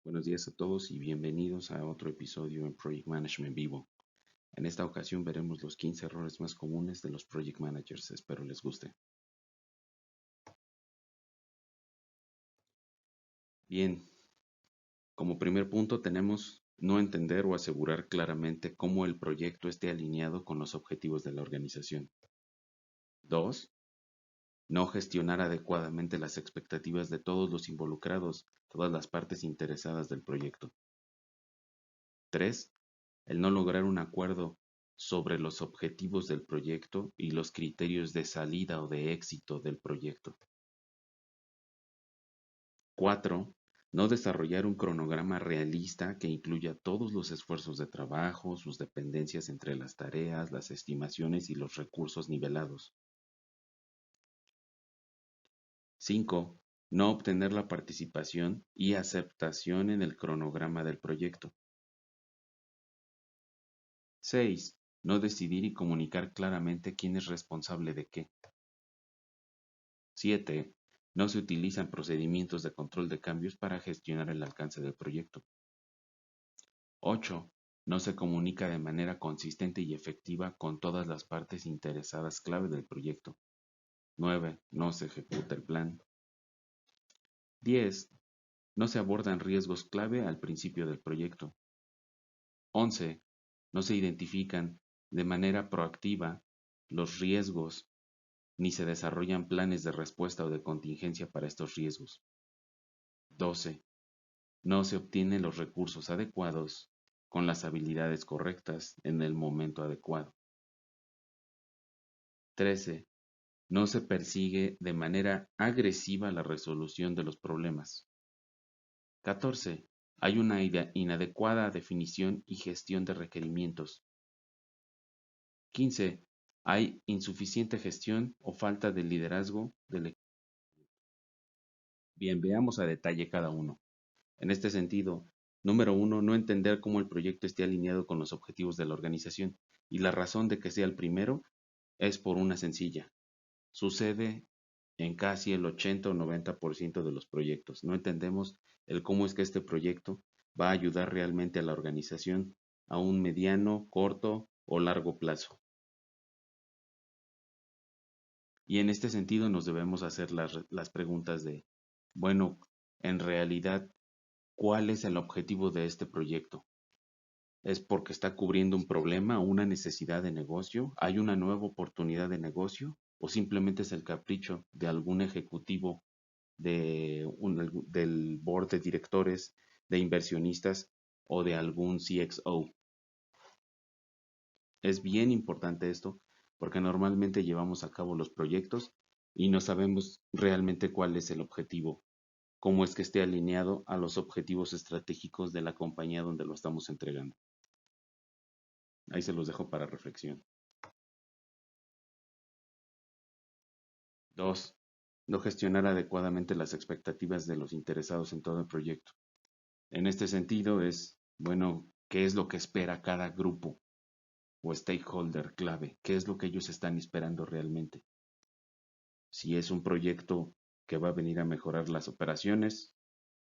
Buenos días a todos y bienvenidos a otro episodio en Project Management Vivo. En esta ocasión veremos los 15 errores más comunes de los Project Managers. Espero les guste. Bien, como primer punto tenemos no entender o asegurar claramente cómo el proyecto esté alineado con los objetivos de la organización. 2. No gestionar adecuadamente las expectativas de todos los involucrados, todas las partes interesadas del proyecto. 3. El no lograr un acuerdo sobre los objetivos del proyecto y los criterios de salida o de éxito del proyecto. 4. No desarrollar un cronograma realista que incluya todos los esfuerzos de trabajo, sus dependencias entre las tareas, las estimaciones y los recursos nivelados. 5. No obtener la participación y aceptación en el cronograma del proyecto. 6. No decidir y comunicar claramente quién es responsable de qué. 7. No se utilizan procedimientos de control de cambios para gestionar el alcance del proyecto. 8. No se comunica de manera consistente y efectiva con todas las partes interesadas clave del proyecto. 9. No se ejecuta el plan. 10. No se abordan riesgos clave al principio del proyecto. 11. No se identifican de manera proactiva los riesgos ni se desarrollan planes de respuesta o de contingencia para estos riesgos. 12. No se obtienen los recursos adecuados con las habilidades correctas en el momento adecuado. 13. No se persigue de manera agresiva la resolución de los problemas. 14. Hay una inadecuada definición y gestión de requerimientos. 15. Hay insuficiente gestión o falta de liderazgo del equipo. Bien, veamos a detalle cada uno. En este sentido, número 1, no entender cómo el proyecto esté alineado con los objetivos de la organización. Y la razón de que sea el primero es por una sencilla. Sucede en casi el 80 o 90% de los proyectos. No entendemos el cómo es que este proyecto va a ayudar realmente a la organización a un mediano, corto o largo plazo. Y en este sentido nos debemos hacer las preguntas de, bueno, en realidad, ¿cuál es el objetivo de este proyecto? ¿Es porque está cubriendo un problema o una necesidad de negocio? ¿Hay una nueva oportunidad de negocio? ¿O simplemente es el capricho de algún ejecutivo del board de directores, de inversionistas o de algún CXO? Es bien importante esto porque normalmente llevamos a cabo los proyectos y no sabemos realmente cuál es el objetivo, cómo es que esté alineado a los objetivos estratégicos de la compañía donde lo estamos entregando. Ahí se los dejo para reflexión. 2. No gestionar adecuadamente las expectativas de los interesados en todo el proyecto. En este sentido es, bueno, ¿qué es lo que espera cada grupo o stakeholder clave? ¿Qué es lo que ellos están esperando realmente? Si es un proyecto que va a venir a mejorar las operaciones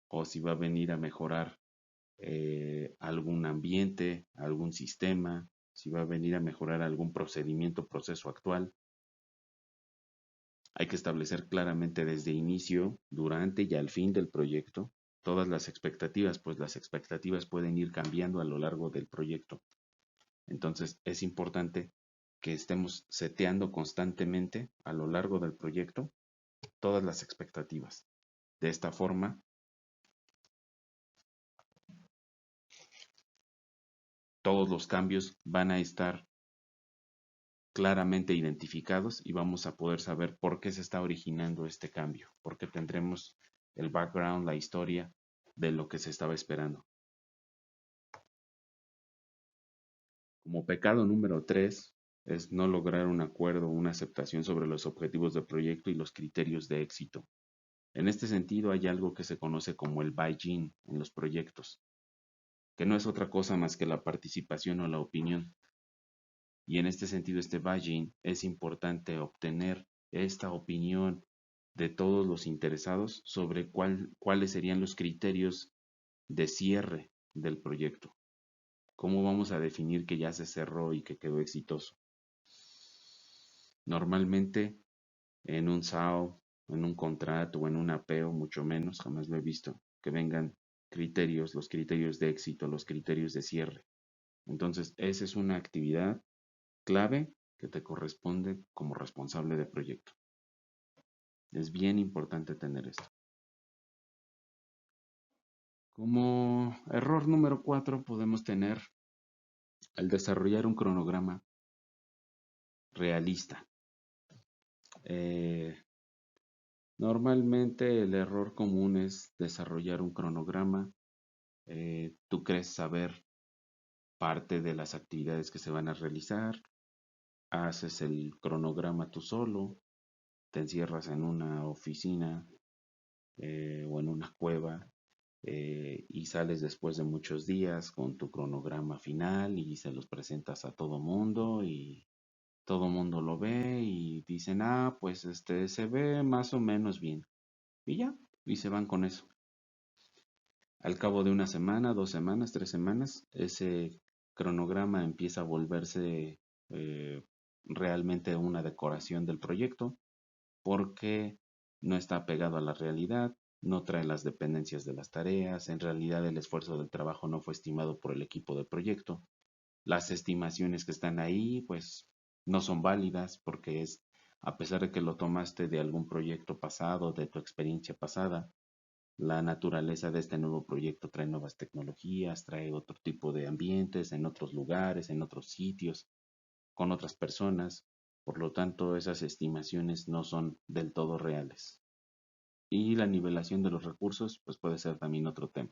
o si va a venir a mejorar algún ambiente, algún sistema, si va a venir a mejorar algún procedimiento, proceso actual. Hay que establecer claramente desde inicio, durante y al fin del proyecto todas las expectativas, pues las expectativas pueden ir cambiando a lo largo del proyecto. Entonces es importante que estemos seteando constantemente a lo largo del proyecto todas las expectativas. De esta forma, todos los cambios van a estar claramente identificados y vamos a poder saber por qué se está originando este cambio, porque tendremos el background, la historia de lo que se estaba esperando. Como pecado número 3 es no lograr un acuerdo o una aceptación sobre los objetivos del proyecto y los criterios de éxito. En este sentido hay algo que se conoce como el buy-in en los proyectos, que no es otra cosa más que la participación o la opinión. Y en este sentido, este buy-in es importante obtener esta opinión de todos los interesados sobre cuáles serían los criterios de cierre del proyecto. ¿Cómo vamos a definir que ya se cerró y que quedó exitoso? Normalmente en un SAO, en un contrato o en un APEO, mucho menos, jamás lo he visto, que vengan criterios, los criterios de éxito, los criterios de cierre. Entonces, esa es una actividad clave que te corresponde como responsable de proyecto. Es bien importante tener esto. Como error número 4 podemos tener al desarrollar un cronograma realista. Eh, Normalmente el error común es desarrollar un cronograma. Tú crees saber parte de las actividades que se van a realizar, haces el cronograma tú solo, te encierras en una oficina o en una cueva y sales después de muchos días con tu cronograma final y se los presentas a todo mundo y todo mundo lo ve y dicen, ah, pues se ve más o menos bien. Y ya, y se van con eso. Al cabo de una semana, 2 semanas, 3 semanas, ese cronograma empieza a volverse realmente una decoración del proyecto porque no está pegado a la realidad, no trae las dependencias de las tareas, en realidad el esfuerzo del trabajo no fue estimado por el equipo de proyecto. Las estimaciones que están ahí, pues no son válidas porque a pesar de que lo tomaste de algún proyecto pasado, de tu experiencia pasada, la naturaleza de este nuevo proyecto trae nuevas tecnologías, trae otro tipo de ambientes en otros lugares, en otros sitios, con otras personas. Por lo tanto, esas estimaciones no son del todo reales. Y la nivelación de los recursos, pues puede ser también otro tema.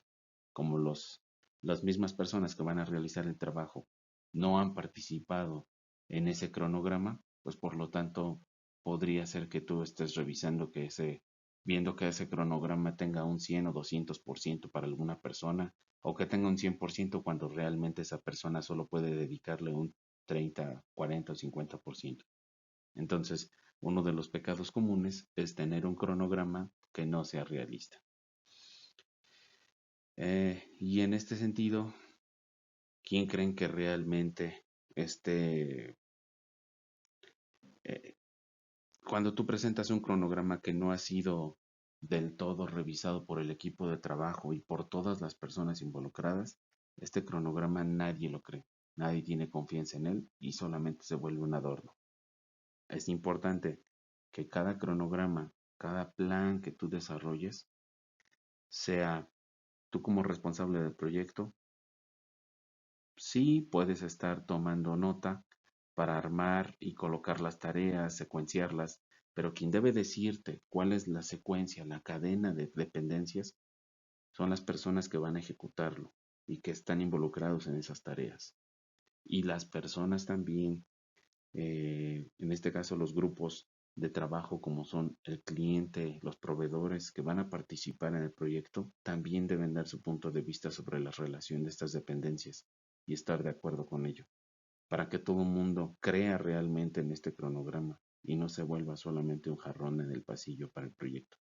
Como las mismas personas que van a realizar el trabajo no han participado en ese cronograma, pues por lo tanto podría ser que tú estés revisando viendo que ese cronograma tenga un 100 o 200% para alguna persona, o que tenga un 100% cuando realmente esa persona solo puede dedicarle un 30, 40 o 50%. Entonces, uno de los pecados comunes es tener un cronograma que no sea realista. Y en este sentido, ¿quién creen que realmente eh, cuando tú presentas un cronograma que no ha sido del todo revisado por el equipo de trabajo y por todas las personas involucradas, este cronograma nadie lo cree, nadie tiene confianza en él y solamente se vuelve un adorno? Es importante que cada cronograma, cada plan que tú desarrolles, sea tú como responsable del proyecto. Sí, puedes estar tomando nota para armar y colocar las tareas, secuenciarlas, pero quien debe decirte cuál es la secuencia, la cadena de dependencias, son las personas que van a ejecutarlo y que están involucrados en esas tareas. Y las personas también, en este caso los grupos de trabajo como son el cliente, los proveedores que van a participar en el proyecto, también deben dar su punto de vista sobre la relación de estas dependencias y estar de acuerdo con ello, para que todo el mundo crea realmente en este cronograma y no se vuelva solamente un jarrón en el pasillo para el proyecto.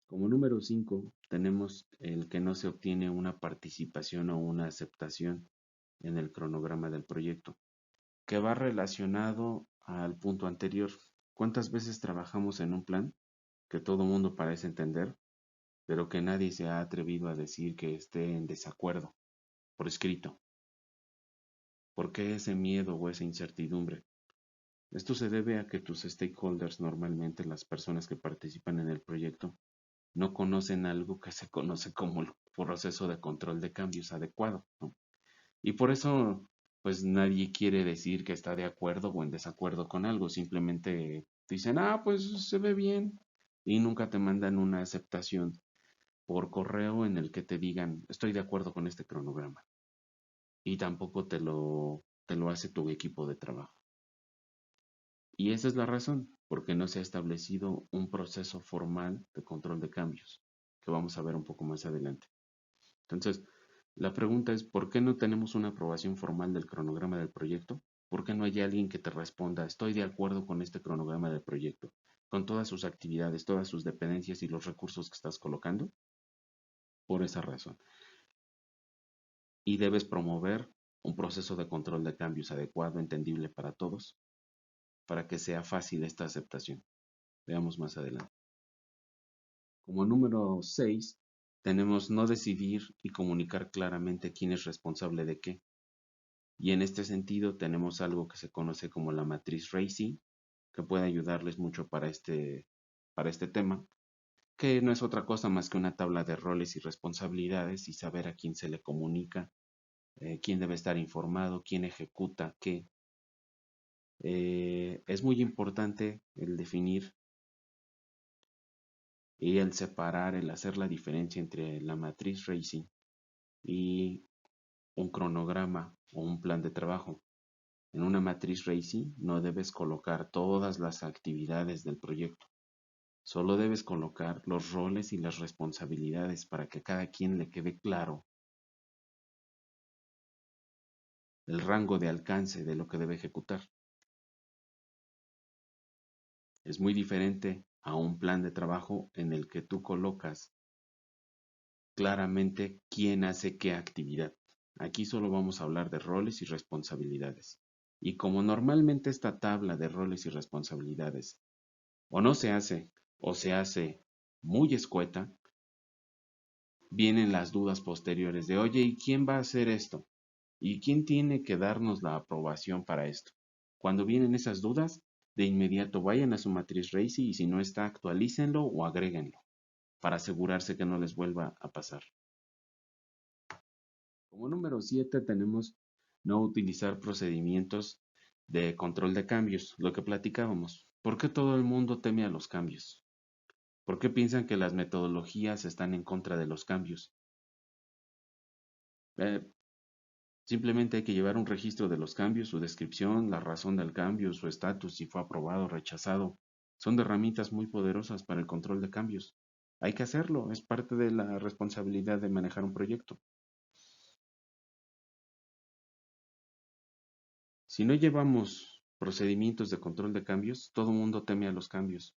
Como número 5, tenemos el que no se obtiene una participación o una aceptación en el cronograma del proyecto, que va relacionado al punto anterior. ¿Cuántas veces trabajamos en un plan que todo el mundo parece entender, pero que nadie se ha atrevido a decir que esté en desacuerdo por escrito? ¿Por qué ese miedo o esa incertidumbre? Esto se debe a que tus stakeholders, normalmente las personas que participan en el proyecto, no conocen algo que se conoce como el proceso de control de cambios adecuado, ¿no? Y por eso, pues nadie quiere decir que está de acuerdo o en desacuerdo con algo, simplemente dicen, ah, pues se ve bien, y nunca te mandan una aceptación por correo en el que te digan, estoy de acuerdo con este cronograma, y tampoco te lo hace tu equipo de trabajo. Y esa es la razón, porque no se ha establecido un proceso formal de control de cambios, que vamos a ver un poco más adelante. Entonces, la pregunta es, ¿por qué no tenemos una aprobación formal del cronograma del proyecto? ¿Por qué no hay alguien que te responda, estoy de acuerdo con este cronograma del proyecto? con todas sus actividades, todas sus dependencias y los recursos que estás colocando, por esa razón. Y debes promover un proceso de control de cambios adecuado, entendible para todos, para que sea fácil esta aceptación. Veamos más adelante. Como número 6, tenemos no decidir y comunicar claramente quién es responsable de qué. Y en este sentido tenemos algo que se conoce como la matriz RACI, que puede ayudarles mucho para este tema, que no es otra cosa más que una tabla de roles y responsabilidades y saber a quién se le comunica, quién debe estar informado, quién ejecuta qué. Es muy importante el definir y el separar, el hacer la diferencia entre la matriz RACI y un cronograma o un plan de trabajo. En una matriz RACI no debes colocar todas las actividades del proyecto. Solo debes colocar los roles y las responsabilidades para que a cada quien le quede claro el rango de alcance de lo que debe ejecutar. Es muy diferente a un plan de trabajo en el que tú colocas claramente quién hace qué actividad. Aquí solo vamos a hablar de roles y responsabilidades. Y como normalmente esta tabla de roles y responsabilidades o no se hace o se hace muy escueta, vienen las dudas posteriores de, oye, ¿y quién va a hacer esto? ¿Y quién tiene que darnos la aprobación para esto? Cuando vienen esas dudas, de inmediato vayan a su matriz RACI y si no está, actualícenlo o agréguenlo para asegurarse que no les vuelva a pasar. Como número 7 tenemos no utilizar procedimientos de control de cambios, lo que platicábamos. ¿Por qué todo el mundo teme a los cambios? ¿Por qué piensan que las metodologías están en contra de los cambios? Eh, Simplemente hay que llevar un registro de los cambios, su descripción, la razón del cambio, su estatus, si fue aprobado o rechazado. Son herramientas muy poderosas para el control de cambios. Hay que hacerlo, es parte de la responsabilidad de manejar un proyecto. Si no llevamos procedimientos de control de cambios, todo el mundo teme a los cambios.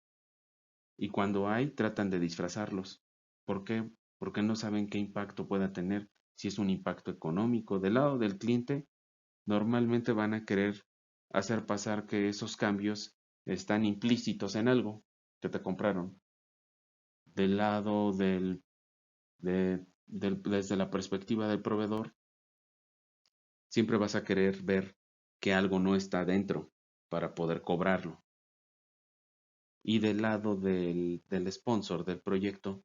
Y cuando hay, tratan de disfrazarlos. ¿Por qué? Porque no saben qué impacto pueda tener. Si es un impacto económico, del lado del cliente, normalmente van a querer hacer pasar que esos cambios están implícitos en algo que te compraron. Del lado desde la perspectiva del proveedor, siempre vas a querer ver que algo no está dentro para poder cobrarlo. Y del lado del sponsor del proyecto,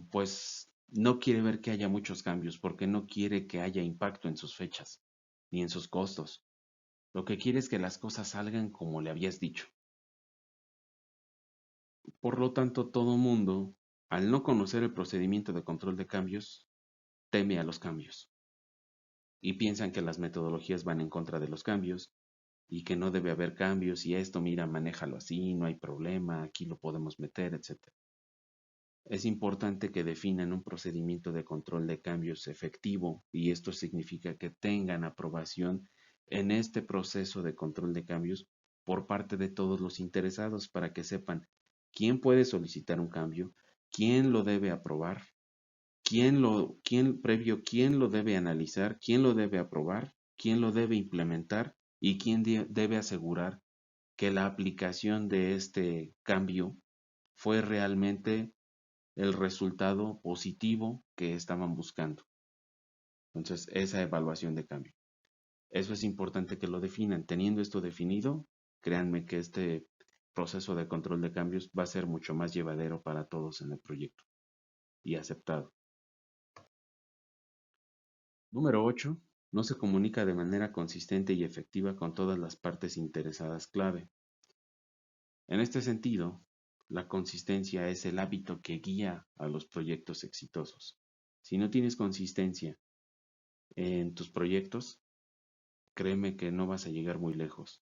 pues no quiere ver que haya muchos cambios porque no quiere que haya impacto en sus fechas ni en sus costos. Lo que quiere es que las cosas salgan como le habías dicho. Por lo tanto, todo mundo, al no conocer el procedimiento de control de cambios, teme a los cambios y piensan que las metodologías van en contra de los cambios y que no debe haber cambios y esto, mira, manéjalo así, no hay problema, aquí lo podemos meter, etc. Es importante que definan un procedimiento de control de cambios efectivo y esto significa que tengan aprobación en este proceso de control de cambios por parte de todos los interesados para que sepan quién puede solicitar un cambio, quién lo debe aprobar, quién lo debe analizar, quién lo debe aprobar, quién lo debe implementar y quién debe asegurar que la aplicación de este cambio fue realmente el resultado positivo que estaban buscando. Entonces, esa evaluación de cambio. Eso es importante que lo definan. Teniendo esto definido, créanme que este proceso de control de cambios va a ser mucho más llevadero para todos en el proyecto y aceptado. Número 8. No se comunica de manera consistente y efectiva con todas las partes interesadas clave. En este sentido, la consistencia es el hábito que guía a los proyectos exitosos. Si no tienes consistencia en tus proyectos, créeme que no vas a llegar muy lejos.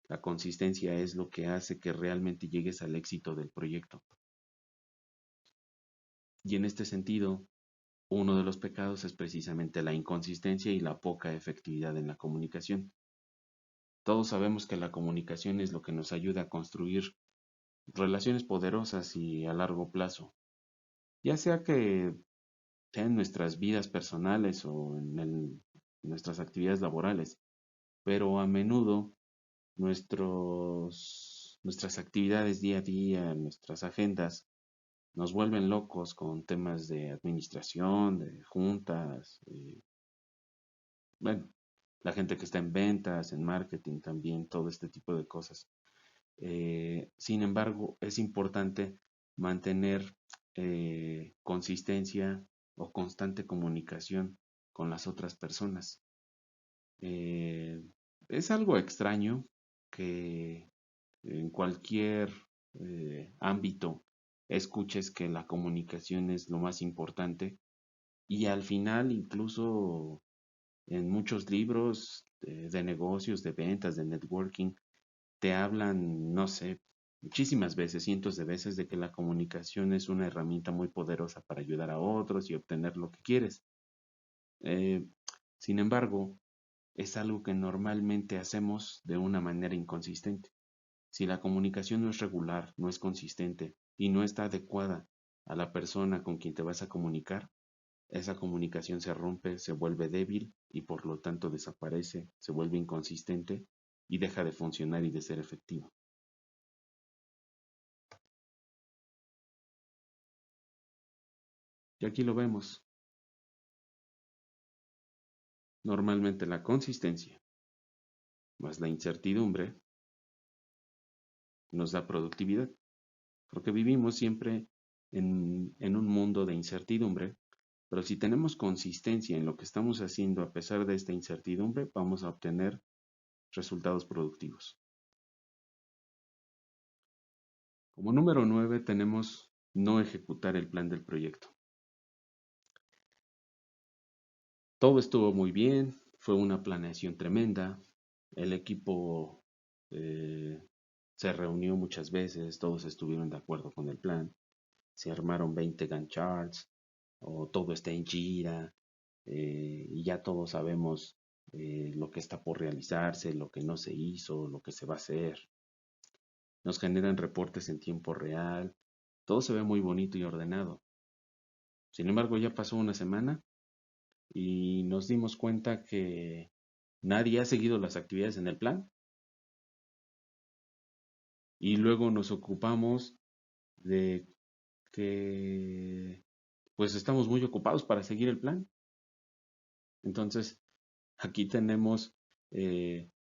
La consistencia es lo que hace que realmente llegues al éxito del proyecto. Y en este sentido, uno de los pecados es precisamente la inconsistencia y la poca efectividad en la comunicación. Todos sabemos que la comunicación es lo que nos ayuda a construir relaciones poderosas y a largo plazo, ya sea que sea en nuestras vidas personales o nuestras actividades laborales, pero a menudo nuestras actividades día a día, nuestras agendas, nos vuelven locos con temas de administración, de juntas, bueno, la gente que está en ventas, en marketing también, todo este tipo de cosas. Sin embargo, es importante mantener consistencia o constante comunicación con las otras personas. Eh, es algo extraño que en cualquier ámbito escuches que la comunicación es lo más importante y al final incluso en muchos libros de negocios, de ventas, de networking, te hablan, no sé, muchísimas veces, cientos de veces, de que la comunicación es una herramienta muy poderosa para ayudar a otros y obtener lo que quieres. Eh, Sin embargo, es algo que normalmente hacemos de una manera inconsistente. Si la comunicación no es regular, no es consistente y no está adecuada a la persona con quien te vas a comunicar, esa comunicación se rompe, se vuelve débil y por lo tanto desaparece, se vuelve inconsistente y deja de funcionar y de ser efectiva. Y aquí lo vemos. Normalmente la consistencia más la incertidumbre nos da productividad, porque vivimos siempre en un mundo de incertidumbre, pero si tenemos consistencia en lo que estamos haciendo a pesar de esta incertidumbre, vamos a obtener resultados productivos. Como número 9 tenemos no ejecutar el plan del proyecto. Todo estuvo muy bien, fue una planeación tremenda, el equipo se reunió muchas veces, todos estuvieron de acuerdo con el plan, se armaron 20 Gantt charts, o todo está en Jira, y ya todos sabemos lo que está por realizarse, lo que no se hizo, lo que se va a hacer. Nos generan reportes en tiempo real, todo se ve muy bonito y ordenado. Sin embargo, ya pasó una semana y nos dimos cuenta que nadie ha seguido las actividades en el plan y luego nos ocupamos de que pues estamos muy ocupados para seguir el plan. Entonces, aquí tenemos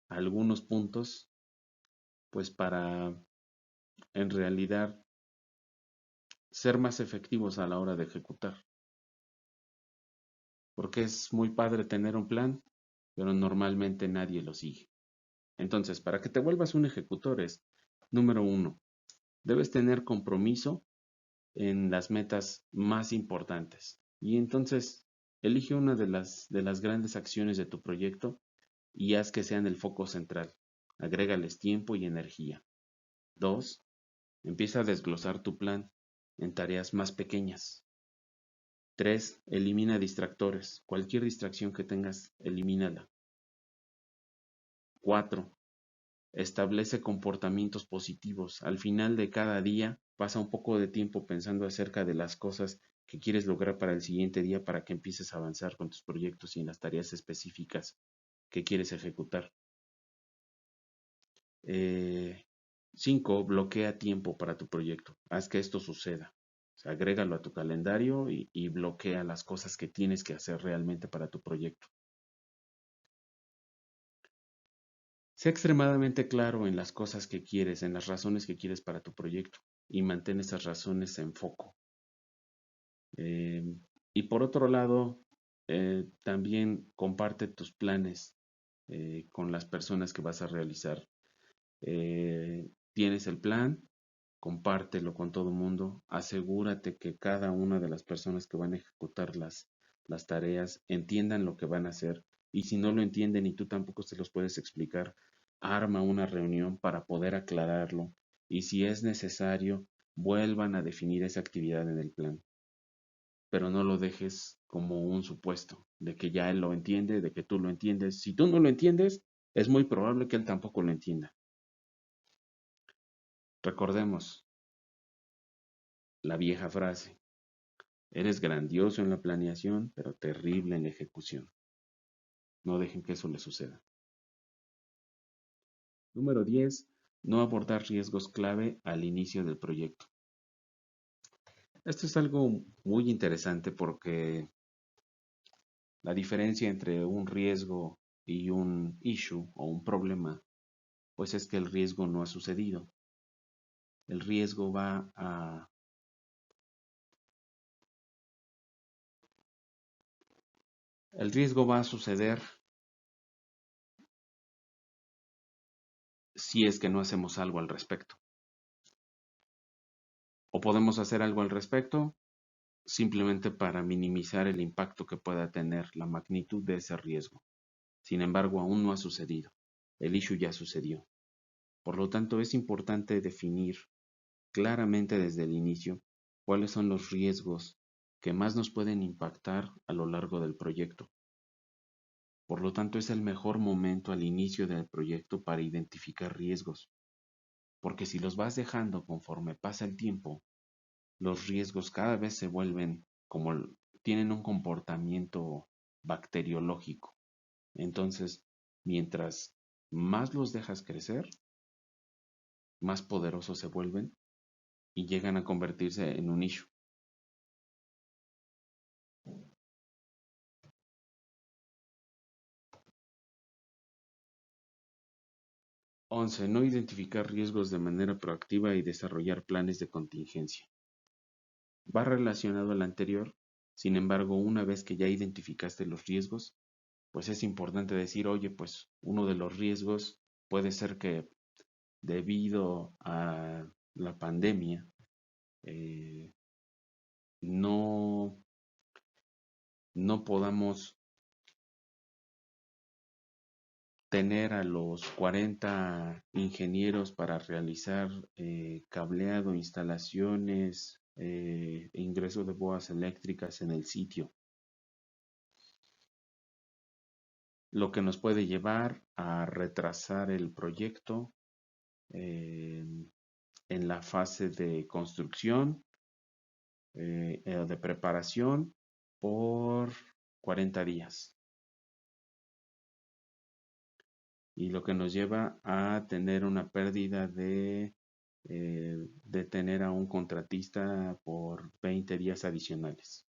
algunos puntos pues para en realidad ser más efectivos a la hora de ejecutar. Porque es muy padre tener un plan, pero normalmente nadie lo sigue. Entonces, para que te vuelvas un ejecutor es, número 1, debes tener compromiso en las metas más importantes. Y entonces, elige una de las grandes acciones de tu proyecto y haz que sean el foco central. Agrégales tiempo y energía. 2, empieza a desglosar tu plan en tareas más pequeñas. 3, elimina distractores. Cualquier distracción que tengas, elimínala. 4, establece comportamientos positivos. Al final de cada día, pasa un poco de tiempo pensando acerca de las cosas que quieres lograr para el siguiente día para que empieces a avanzar con tus proyectos y en las tareas específicas que quieres ejecutar. 5, bloquea tiempo para tu proyecto. Haz que esto suceda. O sea, agrégalo a tu calendario y bloquea las cosas que tienes que hacer realmente para tu proyecto. Sé extremadamente claro en las cosas que quieres, en las razones que quieres para tu proyecto y mantén esas razones en foco. Eh, y por otro lado, también comparte tus planes con las personas que vas a realizar. Tienes el plan, compártelo con todo el mundo, asegúrate que cada una de las personas que van a ejecutar las tareas entiendan lo que van a hacer y si no lo entienden y tú tampoco se los puedes explicar, arma una reunión para poder aclararlo y si es necesario, vuelvan a definir esa actividad en el plan, pero no lo dejes como un supuesto de que ya él lo entiende, de que tú lo entiendes. Si tú no lo entiendes, es muy probable que él tampoco lo entienda. Recordemos, la vieja frase: eres grandioso en la planeación, pero terrible en la ejecución. No dejen que eso les suceda. Número 10. No abordar riesgos clave al inicio del proyecto. Esto es algo muy interesante porque la diferencia entre un riesgo y un issue o un problema, pues es que el riesgo no ha sucedido. El riesgo va a suceder si es que no hacemos algo al respecto. O podemos hacer algo al respecto simplemente para minimizar el impacto que pueda tener la magnitud de ese riesgo. Sin embargo, aún no ha sucedido. El issue ya sucedió. Por lo tanto, es importante definir claramente desde el inicio cuáles son los riesgos que más nos pueden impactar a lo largo del proyecto. Por lo tanto, es el mejor momento al inicio del proyecto para identificar riesgos, porque si los vas dejando conforme pasa el tiempo, los riesgos cada vez se vuelven tienen un comportamiento bacteriológico. Entonces, mientras más los dejas crecer, más poderosos se vuelven y llegan a convertirse en un issue. Once, no identificar riesgos de manera proactiva y desarrollar planes de contingencia. Va relacionado al anterior, sin embargo, una vez que ya identificaste los riesgos, pues es importante decir, oye, pues uno de los riesgos puede ser que debido a la pandemia no, no podamos tener a los 40 ingenieros para realizar cableado, instalaciones, ingreso de boas eléctricas en el sitio, lo que nos puede llevar a retrasar el proyecto en la fase de construcción, de preparación por 40 días. Y lo que nos lleva a tener una pérdida de tener a un contratista por 20 días adicionales.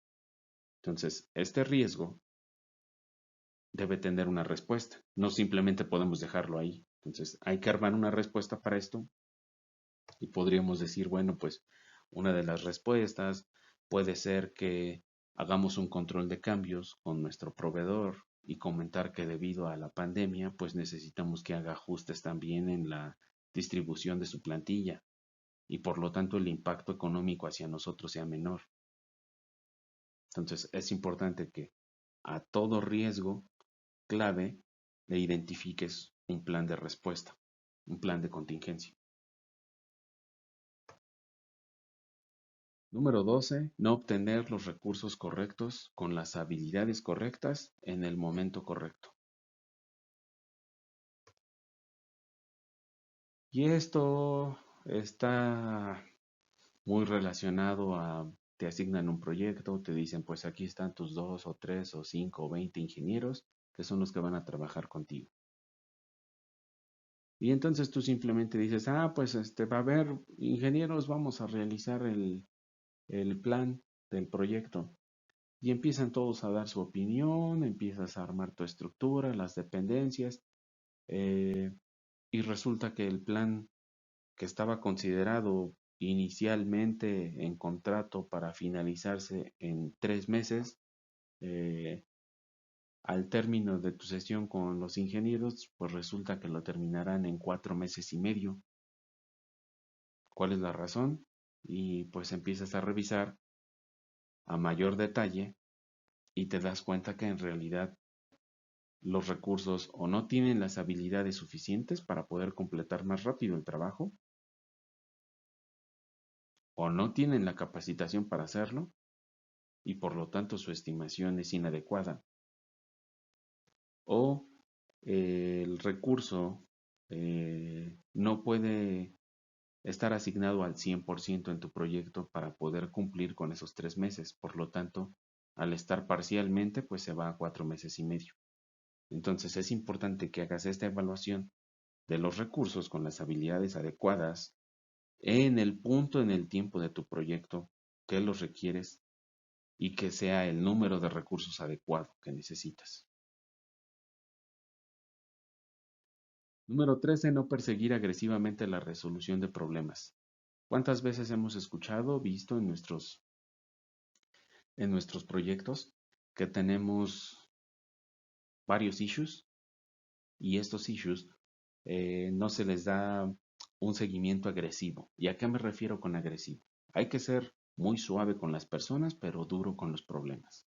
Entonces, este riesgo debe tener una respuesta. No simplemente podemos dejarlo ahí. Entonces, hay que armar una respuesta para esto y podríamos decir, bueno, pues una de las respuestas puede ser que hagamos un control de cambios con nuestro proveedor y comentar que debido a la pandemia, pues necesitamos que haga ajustes también en la distribución de su plantilla y por lo tanto el impacto económico hacia nosotros sea menor. Entonces es importante que a todo riesgo clave le identifiques un plan de respuesta, un plan de contingencia. Número 12. No obtener los recursos correctos con las habilidades correctas en el momento correcto. Y esto está muy relacionado a, te asignan un proyecto, te dicen, pues aquí están tus 2 o 3 o 5 o 20 ingenieros que son los que van a trabajar contigo. Y entonces tú simplemente dices, pues va a haber ingenieros, vamos a realizar el plan del proyecto. Y empiezan todos a dar su opinión, empiezas a armar tu estructura, las dependencias, y resulta que el plan que estaba considerado inicialmente en contrato para finalizarse en 3 meses, al término de tu sesión con los ingenieros, pues resulta que lo terminarán en 4 meses y medio. ¿Cuál es la razón? Y pues empiezas a revisar a mayor detalle y te das cuenta que en realidad los recursos o no tienen las habilidades suficientes para poder completar más rápido el trabajo, o no tienen la capacitación para hacerlo, y por lo tanto su estimación es inadecuada, o el recurso no puede estar asignado al 100% en tu proyecto para poder cumplir con esos 3 meses. Por lo tanto, al estar parcialmente, pues se va a 4 meses y medio. Entonces es importante que hagas esta evaluación de los recursos con las habilidades adecuadas en el punto en el tiempo de tu proyecto que los requieres y que sea el número de recursos adecuado que necesitas. Número 13. No perseguir agresivamente la resolución de problemas. ¿Cuántas veces hemos escuchado, visto en nuestros proyectos que tenemos varios issues y estos issues no se les da un seguimiento agresivo? ¿Y a qué me refiero con agresivo? Hay que ser muy suave con las personas, pero duro con los problemas.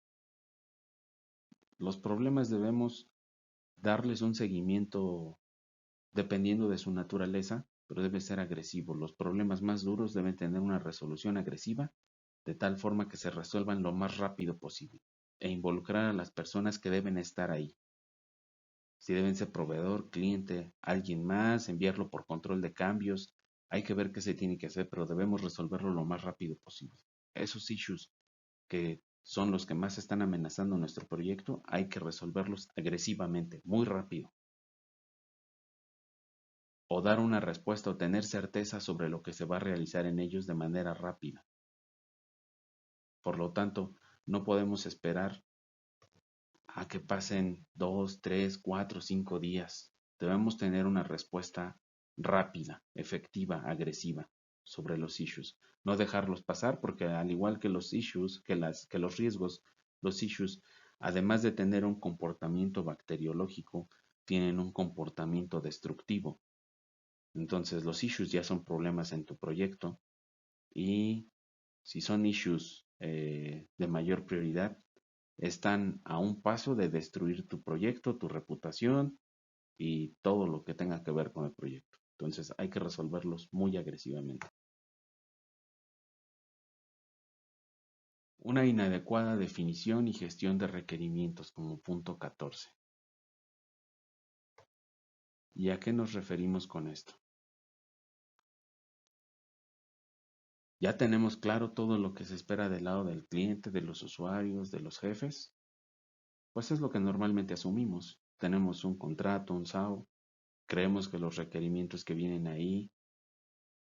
Los problemas debemos darles un seguimiento dependiendo de su naturaleza, pero debe ser agresivo. Los problemas más duros deben tener una resolución agresiva, de tal forma que se resuelvan lo más rápido posible e involucrar a las personas que deben estar ahí. Si deben ser proveedor, cliente, alguien más, enviarlo por control de cambios, hay que ver qué se tiene que hacer, pero debemos resolverlo lo más rápido posible. Esos issues que son los que más están amenazando nuestro proyecto, hay que resolverlos agresivamente, muy rápido. O dar una respuesta o tener certeza sobre lo que se va a realizar en ellos de manera rápida. Por lo tanto, no podemos esperar a que pasen 2, 3, 4, 5 días. Debemos tener una respuesta rápida, efectiva, agresiva sobre los issues. No dejarlos pasar porque al igual que los issues, que los riesgos, los issues, además de tener un comportamiento bacteriológico, tienen un comportamiento destructivo. Entonces los issues ya son problemas en tu proyecto y si son issues de mayor prioridad, están a un paso de destruir tu proyecto, tu reputación y todo lo que tenga que ver con el proyecto. Entonces hay que resolverlos muy agresivamente. Una inadecuada definición y gestión de requerimientos como punto 14. ¿Y a qué nos referimos con esto? Ya tenemos claro todo lo que se espera del lado del cliente, de los usuarios, de los jefes. Pues es lo que normalmente asumimos. Tenemos un contrato, un SAO, creemos que los requerimientos que vienen ahí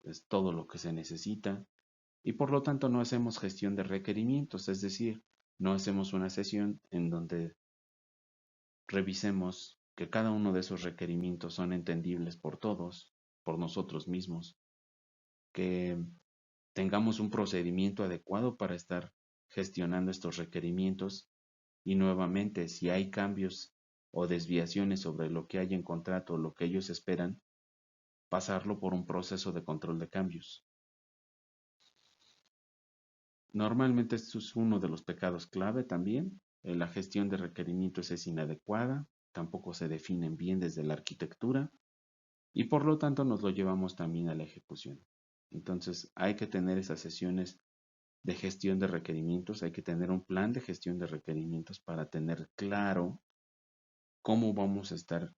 es todo lo que se necesita y por lo tanto no hacemos gestión de requerimientos, es decir, no hacemos una sesión en donde revisemos que cada uno de esos requerimientos son entendibles por todos, por nosotros mismos, que tengamos un procedimiento adecuado para estar gestionando estos requerimientos y nuevamente si hay cambios o desviaciones sobre lo que hay en contrato o lo que ellos esperan, pasarlo por un proceso de control de cambios. Normalmente esto es uno de los pecados clave también. La gestión de requerimientos es inadecuada, tampoco se definen bien desde la arquitectura y por lo tanto nos lo llevamos también a la ejecución. Entonces hay que tener esas sesiones de gestión de requerimientos, hay que tener un plan de gestión de requerimientos para tener claro cómo vamos a estar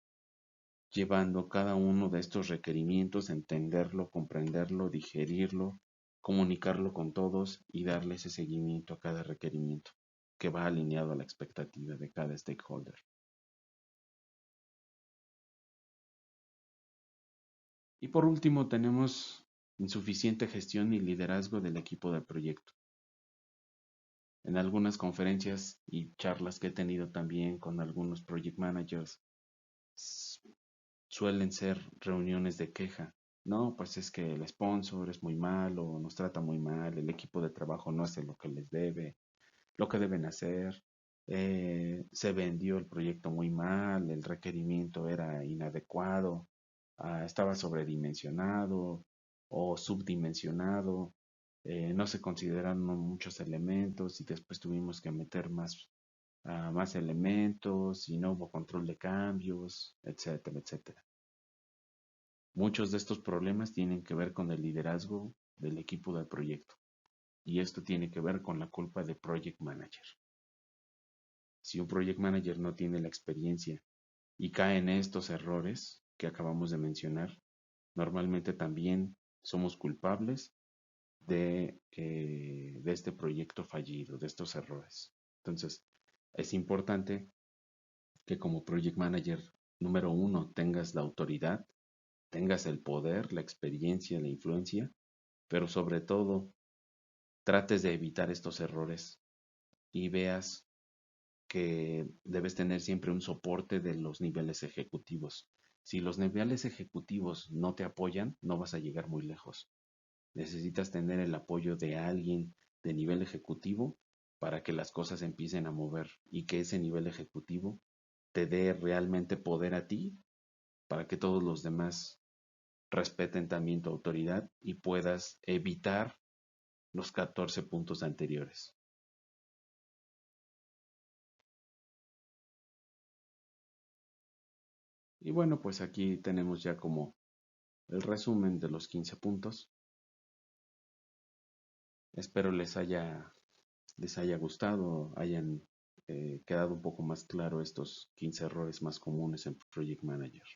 llevando cada uno de estos requerimientos, entenderlo, comprenderlo, digerirlo, comunicarlo con todos y darle ese seguimiento a cada requerimiento que va alineado a la expectativa de cada stakeholder. Y por último, tenemos insuficiente gestión y liderazgo del equipo de proyecto. En algunas conferencias y charlas que he tenido también con algunos project managers, suelen ser reuniones de queja. No, pues es que el sponsor es muy malo, nos trata muy mal, el equipo de trabajo no hace lo que les debe, lo que deben hacer, se vendió el proyecto muy mal, el requerimiento era inadecuado, estaba sobredimensionado o subdimensionado, no se consideraron muchos elementos y después tuvimos que meter más elementos y no hubo control de cambios, etcétera, etcétera. Muchos de estos problemas tienen que ver con el liderazgo del equipo del proyecto y esto tiene que ver con la culpa de Project Manager. Si un Project Manager no tiene la experiencia y cae en estos errores que acabamos de mencionar, normalmente también somos culpables de este proyecto fallido, de estos errores. Entonces, es importante que como project manager número uno tengas la autoridad, tengas el poder, la experiencia, la influencia, pero sobre todo trates de evitar estos errores y veas que debes tener siempre un soporte de los niveles ejecutivos. Si los niveles ejecutivos no te apoyan, no vas a llegar muy lejos. Necesitas tener el apoyo de alguien de nivel ejecutivo para que las cosas empiecen a mover y que ese nivel ejecutivo te dé realmente poder a ti para que todos los demás respeten también tu autoridad y puedas evitar los 14 puntos anteriores. Y bueno, pues aquí tenemos ya como el resumen de los 15 puntos. Espero les haya gustado, hayan quedado un poco más claro estos 15 errores más comunes en Project Manager.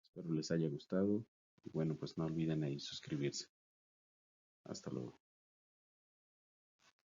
Espero les haya gustado y bueno, pues no olviden ahí suscribirse. Hasta luego.